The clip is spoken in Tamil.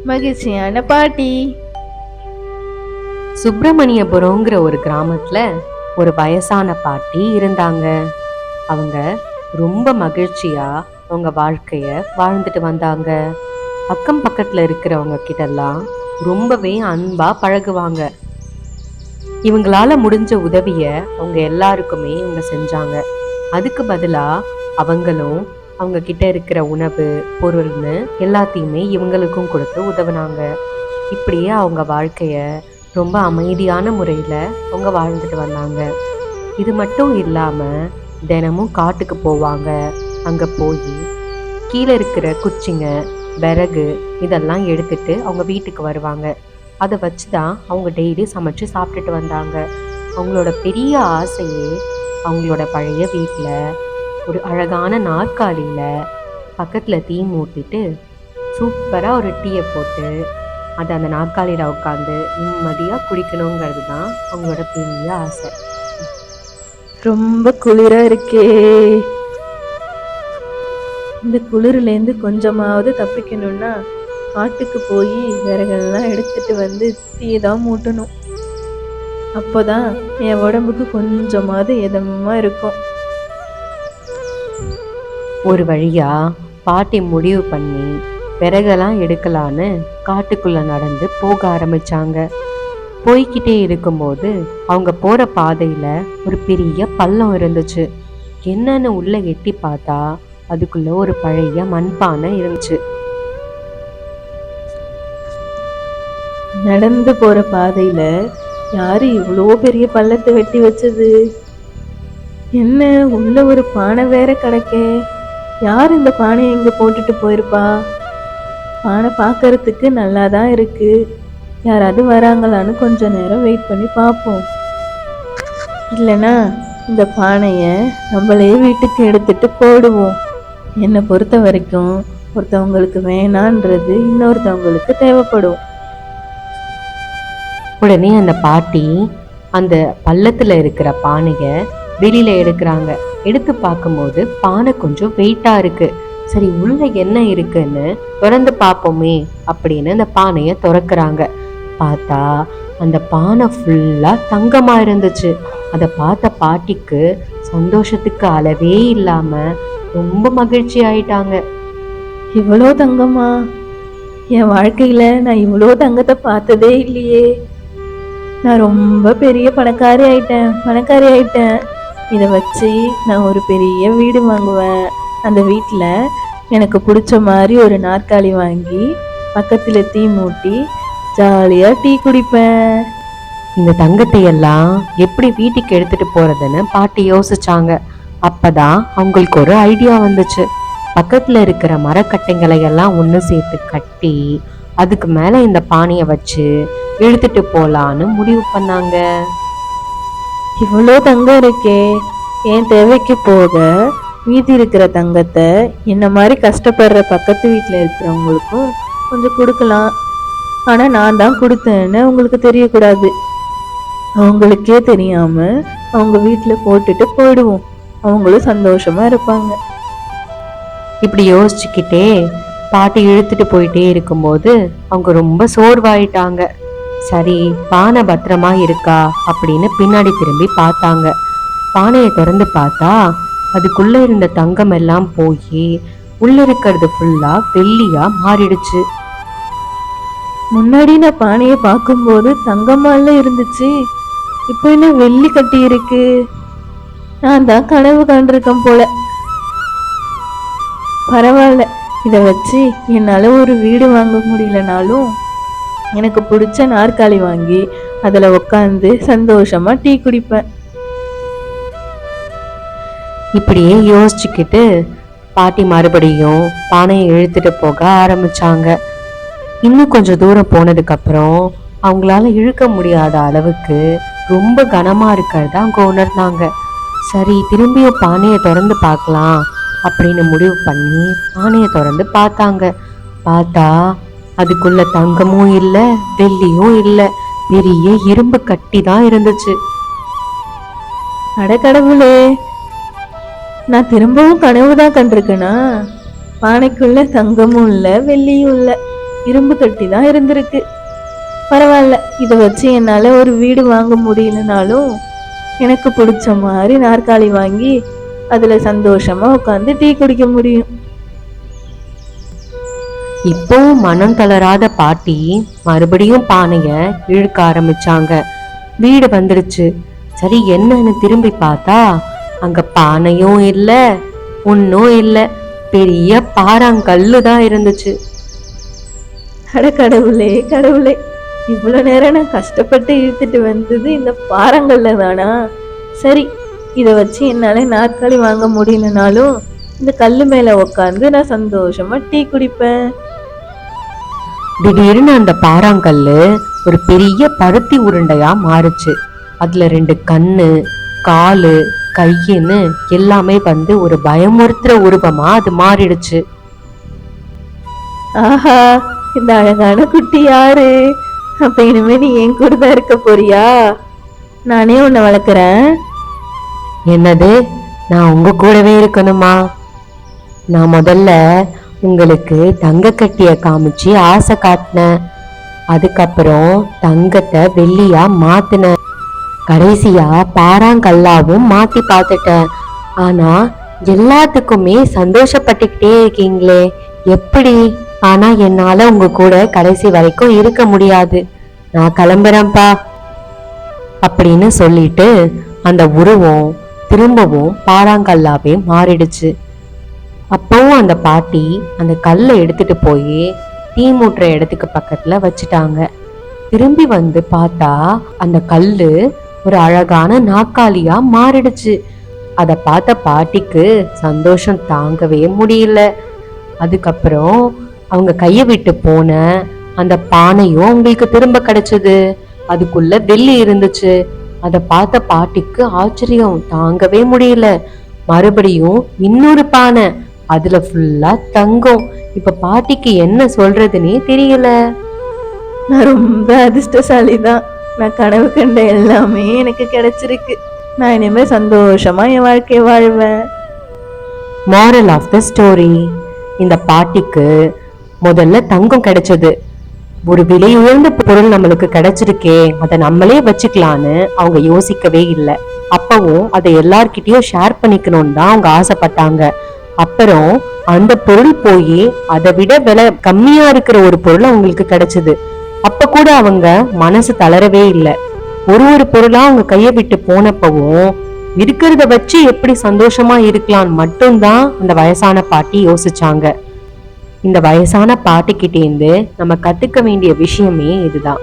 மகிழ்ச்சியான பாட்டி. சுப்பிரமணியபுரம்ங்கிற ஒரு கிராமத்துல ஒரு வயசான பாட்டி இருந்தாங்க. அவங்க ரொம்ப மகிழ்ச்சியா அவங்க வாழ்க்கைய வாழ்ந்துட்டு வந்தாங்க. அக்கம் பக்கத்துல இருக்கிறவங்க கிட்டலாம் ரொம்பவே அன்பா பழகுவாங்க. இவங்களால முடிஞ்ச உதவிய அவங்க எல்லாருக்குமே இவங்க செஞ்சாங்க. அதுக்கு பதிலா அவங்களும் அவங்க கிட்ட இருக்கிற உணவு பொருள்னு எல்லாத்தையுமே இவங்களுக்கும் கொடுத்து உதவுனாங்க. இப்படியே அவங்க வாழ்க்கைய ரொம்ப அமைதியான முறையில அவங்க வாழ்ந்துட்டு வந்தாங்க. இது மட்டும் இல்லாம தினமும் காட்டுக்கு போவாங்க. அங்க போய் கீழே இருக்கிற குச்சிங்க விறகு இதெல்லாம் எடுத்துட்டு அவங்க வீட்டுக்கு வருவாங்க. அதை வச்சுதான் அவங்க டெய்லி சமைச்சு சாப்பிட்டுட்டு வந்தாங்க. அவங்களோட பெரிய ஆசையே அவங்களோட பழைய வீட்டுல ஒரு அழகான நாற்காலியில பக்கத்துல தீ மூட்டிட்டு சூப்பரா ஒரு டீயை போட்டு அதை அந்த நாற்காலியில உட்காந்து நிம்மதியா குடிக்கணுங்கிறது தான் அவங்களோட பெரிய ஆசை. ரொம்ப குளிரா இருக்கே. இந்த குளிர்லேருந்து கொஞ்சமாவது தப்பிக்கணும்னா காட்டுக்கு போய் விறகெல்லாம் எடுத்துட்டு வந்து தீதான் மூட்டணும். அப்போதான் என் உடம்புக்கு கொஞ்சமாவது இதமா இருக்கும். ஒரு வழியா பாட்டி முடிவு பண்ணி விறகெல்லாம் எடுக்கலான்னு காட்டுக்குள்ள நடந்து போக ஆரம்பிச்சாங்க. போய்கிட்டே இருக்கும்போது அவங்க போற பாதையில ஒரு பெரிய பள்ளம் இருந்துச்சு. என்னன்னு உள்ள எட்டி பார்த்தா அதுக்குள்ள ஒரு பழைய மண்பானை இருந்துச்சு. நடந்து போற பாதையில யாரு இவ்வளோ பெரிய பள்ளத்தை வெட்டி வச்சது? என்ன உள்ள ஒரு பானை வேற கிடக்கே. யார் இந்த பானையை இங்க போட்டுட்டு போயிருப்பா? பானை பார்க்கறதுக்கு நல்லா தான் இருக்கு. யாராவது வராங்களான்னு கொஞ்ச நேரம் வெயிட் பண்ணி பார்ப்போம். இல்லைன்னா இந்த பானையை நம்மளே வீட்டுக்கு எடுத்துட்டு போடுவோம். என்னை பொறுத்த வரைக்கும் ஒருத்தவங்களுக்கு வேணான்றது இன்னொருத்தவங்களுக்கு தேவைப்படும். உடனே அந்த பாட்டி அந்த பள்ளத்துல இருக்கிற பானைய வெளியில எடுக்கிறாங்க. எடுத்து பார்க்கும்போது பானை கொஞ்சம் வெயிட்டா இருக்கு. சரி உள்ள என்ன இருக்குன்னு திறந்து பார்ப்போமே அப்படின்னு அந்த பானைய திறக்கிறாங்க. பார்த்தா அந்த பானை ஃபுல்லா தங்கமா இருந்துச்சு. அதை பார்த்த பாட்டிக்கு சந்தோஷத்துக்கு அளவே இல்லாம ரொம்ப மகிழ்ச்சி ஆயிட்டாங்க. இவ்வளோ தங்கமா? என் வாழ்க்கையில நான் இவ்வளோ தங்கத்தை பார்த்ததே இல்லையே. நான் ரொம்ப பெரிய பணக்காரி ஆயிட்டேன். இதை வச்சு நான் ஒரு பெரிய வீடு வாங்குவேன். அந்த வீட்டில் எனக்கு பிடிச்ச மாதிரி ஒரு நாற்காலி வாங்கி பக்கத்தில் தீ மூட்டி ஜாலியாக டீ குடிப்பேன். இந்த தங்கத்தை எல்லாம் எப்படி வீட்டுக்கு எடுத்துட்டு போறதுன்னு பாட்டி யோசிச்சாங்க. அப்பதான் அவங்களுக்கு ஒரு ஐடியா வந்துச்சு. பக்கத்துல இருக்கிற மரக்கட்டைங்களை எல்லாம் ஒண்ணு சேர்த்து கட்டி அதுக்கு மேல இந்த பானையை வச்சு எடுத்துட்டு போலான்னு முடிவு பண்ணாங்க. இவ்வளோ தங்கம் இருக்கே, என் தேவைக்கு போக மீதி இருக்கிற தங்கத்தை என்ன மாதிரி கஷ்டப்படுற பக்கத்து வீட்டில் இருக்கிறவங்களுக்கும் கொஞ்சம் கொடுக்கலாம். ஆனால் நான் தான் கொடுத்தேன்னு உங்களுக்கு தெரியக்கூடாது. அவங்களுக்கே தெரியாம அவங்க வீட்டில் போட்டுட்டு போயிடுவோம். அவங்களும் சந்தோஷமா இருப்பாங்க. இப்படி யோசிச்சுக்கிட்டே பாட்டி இழுத்துட்டு போயிட்டே இருக்கும்போது அவங்க ரொம்ப சோர்வாயிட்டாங்க. சரி பானை பத்திரமா இருக்கா அப்படின்னு பின்னாடி திரும்பி பார்த்தாங்க. பானையை திறந்து பார்த்தா அதுக்குள்ள இருந்த தங்கம் எல்லாம் போய் உள்ள இருக்கிறது ஃபுல்லா வெள்ளியா மாறிடுச்சு. முன்னாடி நான் பானையை பார்க்கும்போது தங்கமால இருந்துச்சு, இப்போ என்ன வெள்ளி கட்டி இருக்கு. நான் தான் கனவு கண்டிருக்கேன் போல. பரவாயில்ல, இதை வச்சு என்னால் ஒரு வீடு வாங்க முடியலனாலும் எனக்கு பிடிச்ச நாற்காலி வாங்கி அதில் உட்காந்து சந்தோஷமா டீ குடிப்பேன். இப்படியே யோசிச்சுக்கிட்டு பாட்டி மறுபடியும் பானையை இழுத்துட்டு போக ஆரம்பிச்சாங்க. இன்னும் கொஞ்சம் தூரம் போனதுக்கு அப்புறம் அவங்களால இழுக்க முடியாத அளவுக்கு ரொம்ப கனமா இருக்கிறத அவங்க உணர்ந்தாங்க. சரி திரும்பியும் பானையை திறந்து பார்க்கலாம் அப்படின்னு முடிவு பண்ணி பானையை திறந்து பார்த்தாங்க. பார்த்தா அதுக்குள்ள தங்கமும் இல்லை வெள்ளியும் இல்லை, பெரிய இரும்பு கட்டி தான் இருந்துச்சு. அடக்கடவுளே, நான் திரும்பவும் கனவு தான் கண்டிருக்கேனா? பானைக்குள்ள தங்கமும் இல்லை வெள்ளியும் இல்லை, இரும்பு தொட்டி தான் இருந்திருக்கு. பரவாயில்ல, இதை வச்சு என்னால ஒரு வீடு வாங்க முடியலனாலும் எனக்கு பிடிச்ச மாதிரி நாற்காலி வாங்கி அதுல சந்தோஷமா உட்காந்து டீ குடிக்க முடியும். இப்போ மனம் தளராத பாட்டி மறுபடியும் பானைய இழுக்க ஆரம்பிச்சாங்க. வீடு வந்துடுச்சு. சரி, என்னன்னு திரும்பி பார்த்தா அங்க பானையும் இல்ல, ஒன்னும் இல்ல, பெரிய பாறாங்கல்லு தான் இருந்துச்சு. அட கடவுளே கடவுளே, இவ்வளவு நேரம் நான் கஷ்டப்பட்டு இழுத்துட்டு வந்தது இந்த பாறங்கல்ல தானா? சரி, இதை வச்சு என்னால நாற்காலி வாங்க முடியலனாலும் இந்த கல்லு மேல உக்காந்து நான் சந்தோஷமா டீ குடிப்பேன். திடீர்னு அந்த பாறாங்கல்லு ஒரு பெரிய பருத்தி உருண்டையா மாறுச்சு. அதுல 2 கண்ணு, காலு, கையின்னு எல்லாமே வந்து ஒரு பயமுறுத்துற உருவமா அது மாறிடுச்சு. ஆஹா, இந்த அழகான குட்டி யாரு? அப்ப இனிமே நீ என் கூட தான் இருக்க போறியா? நானே உன்னை வளர்க்குறேன். என்னது, நான் உங்க கூடவே இருக்கணுமா? நான் முதல்ல உங்களுக்கு தங்க கட்டிய காமிச்சு ஆசை காட்டினேன். அதுக்கப்புறம் தங்கத்தை வெள்ளியா மாத்தினேன். கடைசியா பாறாங்கல்லாவும் மாத்தி பார்த்துட்டேன். ஆனா எல்லாத்துக்குமே சந்தோஷப்பட்டுக்கிட்டே இருக்கீங்களே, எப்படி? ஆனா என்னால உங்க கூட கடைசி வரைக்கும் இருக்க முடியாது. நான் கிளம்புறேன்ப்பா அப்படின்னு சொல்லிட்டு அந்த உருவம் திரும்பவும் பாறாங்கல்லாவே மாறிடுச்சு. அப்பவும் அந்த பாட்டி அந்த கல்லை எடுத்துட்டு போய் தீ மூட்டுற இடத்துக்கு பக்கத்துல வச்சுட்டாங்க. திரும்பி வந்து பார்த்தா அந்த கல்லு ஒரு அழகான நாற்காலியா மாறிடுச்சு. அத பார்த்த பாட்டிக்கு சந்தோஷம் தாங்கவே முடியல. அதுக்கப்புறம் அவங்க கைய விட்டு போன அந்த பானையும் அவங்களுக்கு திரும்ப கிடைச்சது. அதுக்குள்ள வெள்ளி இருந்துச்சு. அத பார்த்த பாட்டிக்கு ஆச்சரியம் தாங்கவே முடியல. மறுபடியும் இன்னொரு பானை, அதுல ஃபுல்லா தங்கம். இப்ப பாட்டிக்கு என்ன சொல்றதுன்னே தெரியல. நான் ரொம்ப அதிர்ஷ்டசாலி தான். நான் கனவு கண்ட எல்லாமே எனக்கு கிடைச்சிருக்கு. நான் இனிமே சந்தோஷமா என் வாழ்க்கையை வாழ்வேன். moral ஆஃப் த ஸ்டோரி, இந்த பாட்டிக்கு முதல்ல தங்கம் கிடைச்சது. ஒரு விலை உயர்ந்த பொருள் நம்மளுக்கு கிடைச்சிருக்கே, அதை நம்மளே வச்சுக்கலான்னு அவங்க யோசிக்கவே இல்லை. அப்பவும் அதை எல்லார்கிட்டயும் ஷேர் பண்ணிக்கணும்னு தான் அவங்க ஆசைப்பட்டாங்க. அப்புறம் அந்த பொருள் போய் அதை விட விலை கம்மியா இருக்கிற ஒரு பொருள் அவங்களுக்கு கிடைச்சது. அப்ப கூட அவங்க மனசு தளரவே இல்லை. ஒரு பொருளா அவங்க கையை விட்டு போனப்பவும் இருக்கிறத வச்சு எப்படி சந்தோஷமா இருக்கலாம்னு மட்டும்தான் அந்த வயசான பாட்டி யோசிச்சாங்க. இந்த வயசான பாட்டிக்கிட்டேந்து நம்ம கத்துக்க வேண்டிய விஷயமே இதுதான்.